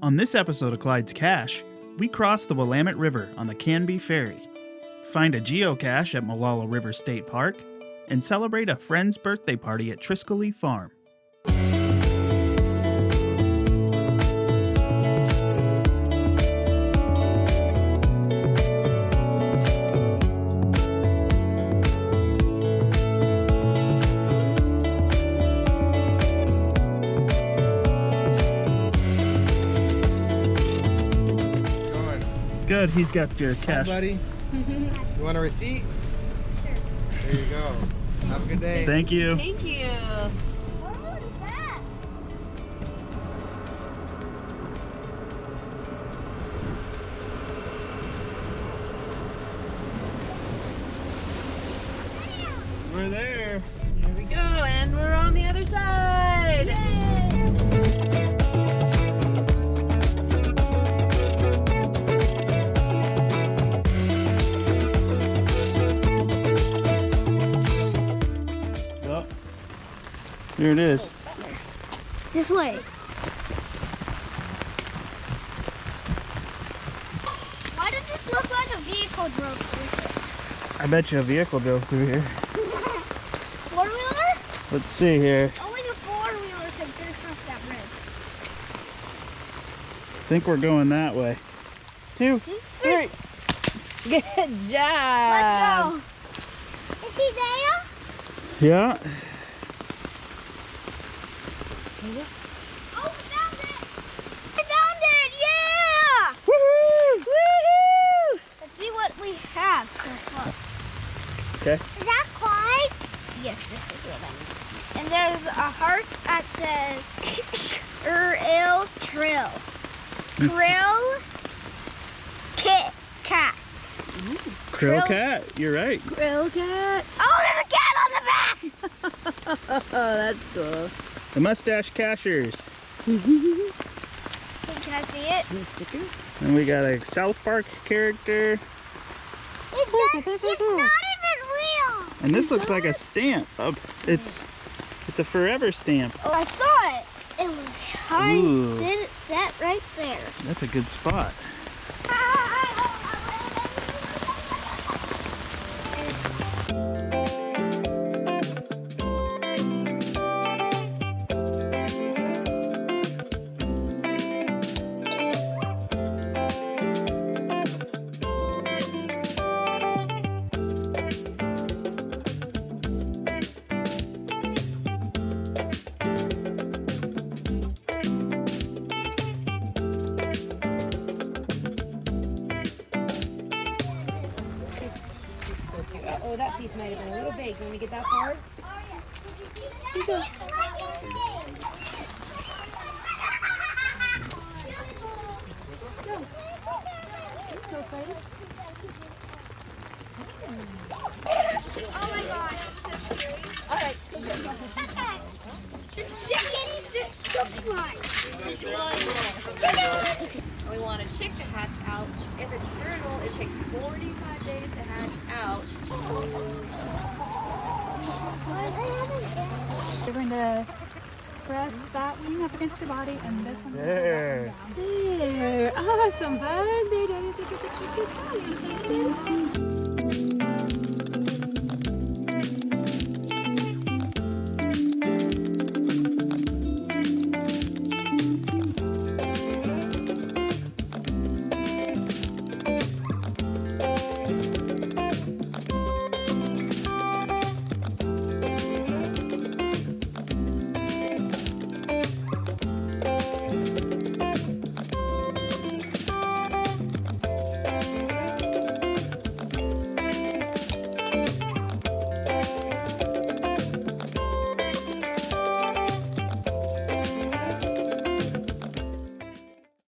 On this episode of Clyde's Cache, we cross the Willamette River on the Canby Ferry, find a geocache at Mollala River State Park, and celebrate a friend's birthday party at Triskelee Farm. Good, he's got your cash. Hi, buddy. You want a receipt? Sure. There you go. Have a good day. Thank you. Thank you. We're there. Here we go, and we're on the other side. Oh, here it is. This way. Why does this look like a vehicle drove through? I bet you a vehicle drove through here. Four-wheeler? Let's see here. Only the four-wheeler can get across that bridge. I think we're going that way. 2, 3. Good job. Let's go. Is he there? Yeah. Oh, we found it! I found it! Yeah! Woohoo! Woohoo! Let's see what we have so far. Okay. Is that Clyde? Yes, this is good. And there's a heart that says Earl Trill. Krill Kit Cat. Krill cat, you're right. Krill cat. Oh, there's a cat on the back! Oh, that's cool. The mustache cachers. Can I see it? New sticker. And we got a South Park character. It's not even real! And this looks like a stamp. It's a forever stamp. Oh, I saw it. It was high. Ooh. It sat right there. That's a good spot. Oh, that piece might have been a little big. You want to get that far? Oh my gosh. All right. This chicken just took mine. We want a chick to hatch out. If it's fertile, it takes 45 days to hatch out. You're going to press that wing up against your body and this one. There. There. Awesome, bud. There, Daddy. Think of the chicken.